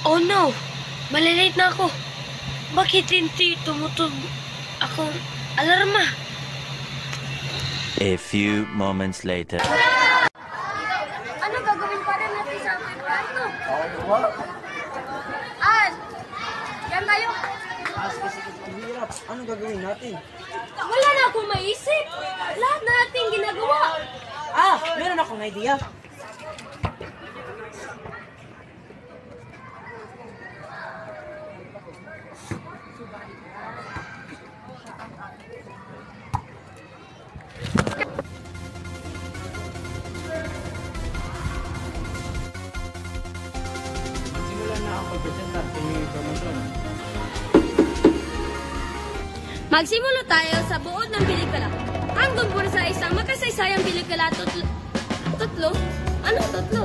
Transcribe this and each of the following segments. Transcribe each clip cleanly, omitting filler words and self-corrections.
Oh no! Malilate na ako. Bakit hindi tumutog akong alarma? A few moments later. Ano gagawin pa rin natin sa aking kwarto? Yan tayo. Hirap. Ano gagawin natin? Wala na akong maisip. Lahat na natin ginagawa. Meron akong idea. Simulan na ang pagpresentar sa inyong informasyon. Magsimula tayo sa buod ng pelikula. Ang tungkol sa isang makasaysayang pelikula tutlo? Ano tutlo?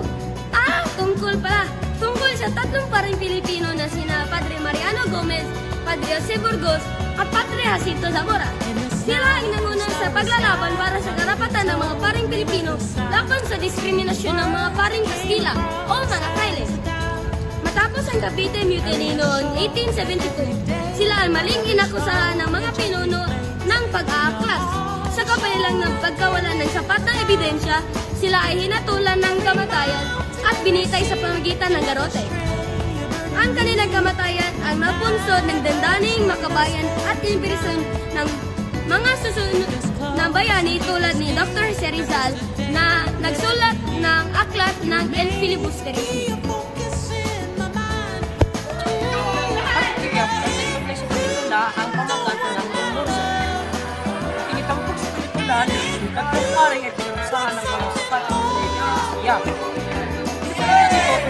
Tungkol pala. Tungkol sa tatlong paring Pilipino na sina Padre Mariano Gomez, Padre Jose Burgos, at Padre Jacinto Zamora. Sila ay nanguna sa paglalaban para sa karapatan ng mga paring Pilipino laban sa diskriminasyon ng mga paring Kastila o mga Kailes. Matapos ang Cavite Mutiny noong 1872, sila ay maling inakusahan ng mga pinuno ng pag-aaklas. Sa kapagitan ng pagkawala ng sapat na ebidensya, sila ay hinatulan ng kamatayan at binitay sa pamagitan ng garote. Ang kanilang kamatayan ang napunsod ng dandaning makabayan at inspirasyon ng mga susunod na bayani tulad ni Dr. Jose Rizal na nagsulat ng aklat ng El Filibusterismo. Ang pamagatan ng Mendoza. Tinitampok sa pelikula ng tatlong paring ay pinusahan ng mga sapat ng Siya. Dito,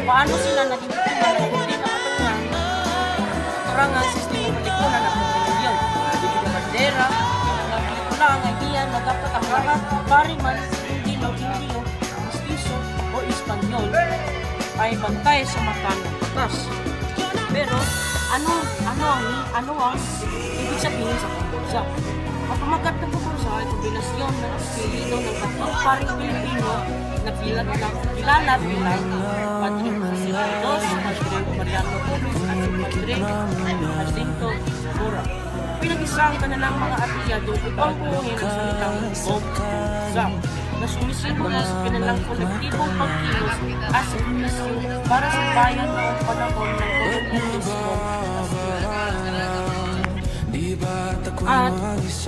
paano sila naging biktima ng hindi nakatungan karangan sistema pelikula ng pagkakilyan. Dito yung bandera, ang pelikula ang idea na dapat ang lahat paring man hindi Indio, Mestizo o Espanyol ay bantay sa mata ng batas. Pero ano ang ibig sabihin sa pambansa? Ang pamagat ng pambansa ay kombinasyon ng espiritu ng tatlong paring Pilipino na kilala bilang Padre Jose Burgos, Padre Mariano Gomez at Padre Jacinto Zamora. Pinag-isang kanilang mga apelyado upang buuin ang salitang pambansa na sumisimbolo sa kanilang kolektibong pagkilos at sakripisyo para sa bayan noong panahon ng kolonyalismo. At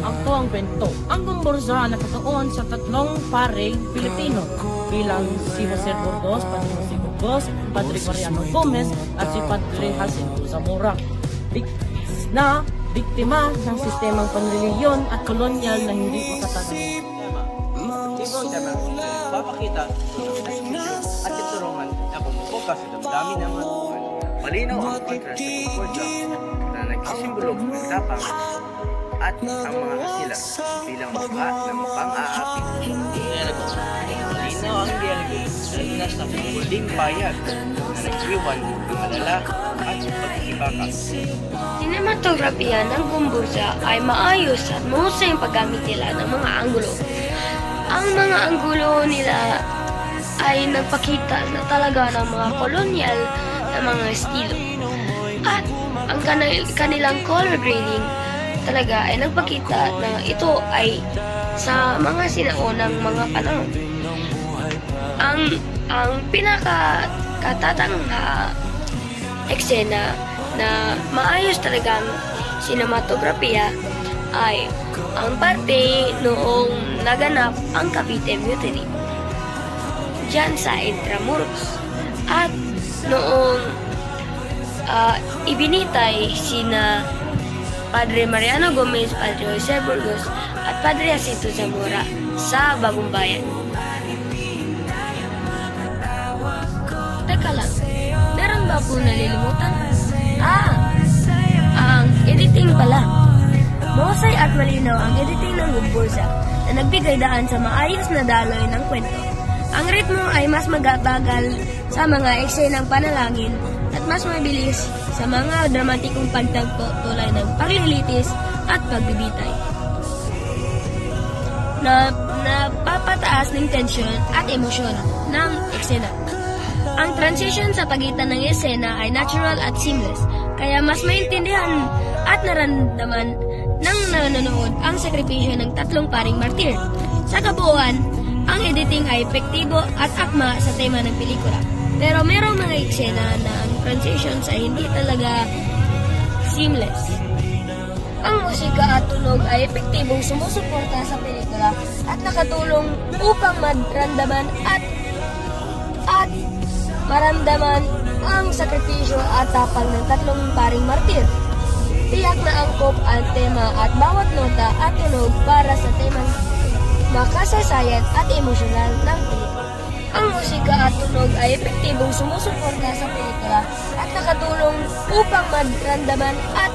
ang tuwang kwento, ang pambansa nakatuon sa tatlong paring Pilipino bilang si Jose Burgos, Padre Jose Burgos, Padre Mariano Gomez at si Padre Jacinto Zamora na biktima ng sistemang panreliyon at kolonyal na hindi makatagal. Papakita at ituruan na pumupukas sa damdamin ng mga tuwan. Malinaw ang kontrast sa Concordia na nagsisimbolo ng tapang at ang mga kasila bilang mukha ng pang-aapi. Malinaw ang dialogo na lunas ng muling bayag na nag-iwan ng malala at pag-ibaka. Sinematografiya ng Gumburza ay maayos at mahusay ang paggamit nila ng mga anggulo. Ang mga anggulo nila ay nagpakita na talaga ng mga kolonyal na mga estilo. At ang kanilang color grading talaga ay nagpakita na ito ay sa mga sinaunang mga panahon. Ang pinakatatang eksena na maayos talagang sinematografiya ay ang parte noong naganap ang Cavite Mutiny diyan sa Intramuros at noong ibinitay sina Padre Mariano Gomez, Padre Jose Burgos at Padre Jacinto Zamora sa Bagong Bayan. Teka lang, meron ba po nalilimutan? Ang editing pala. Mahusay at malinaw ang editing ng Gumburza na nagbigay daan sa maayos na daloy ng kwento. Ang ritmo ay mas magabagal sa mga eksenang panalangin at mas mabilis sa mga dramatikong pagtagpo tulad ng paglilitis at pagbibitay. Napapataas ng tensyon at emosyon ng eksena. Ang transition sa pagitan ng eksena ay natural at seamless, kaya mas maintindihan at nararamdaman ng nanonood ang sakripisyo ng tatlong paring martir. Sa kabuuan, ang editing ay epektibo at akma sa tema ng pelikula. Pero merong mga eksena na ang transitions ay hindi talaga seamless. Ang musika at tunog ay epektibong sumusuporta sa pelikula at nakatulong upang maramdaman at maramdaman ang sakripisyo at tapang ng tatlong paring martir. Tiyak na angkop ang tema at bawat nota at tunog para sa temang makasaysayan at emosyonal ng pelikula. Ang musika at tunog ay epektibong sumusuporta sa pelikula at nakatulong upang maramdaman at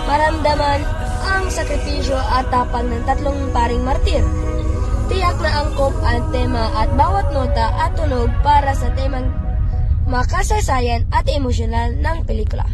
maramdaman ang sakripisyo at tapang ng tatlong paring martir. Tiyak na angkop ang tema at bawat nota at tunog para sa temang makasaysayan at emosyonal ng pelikula.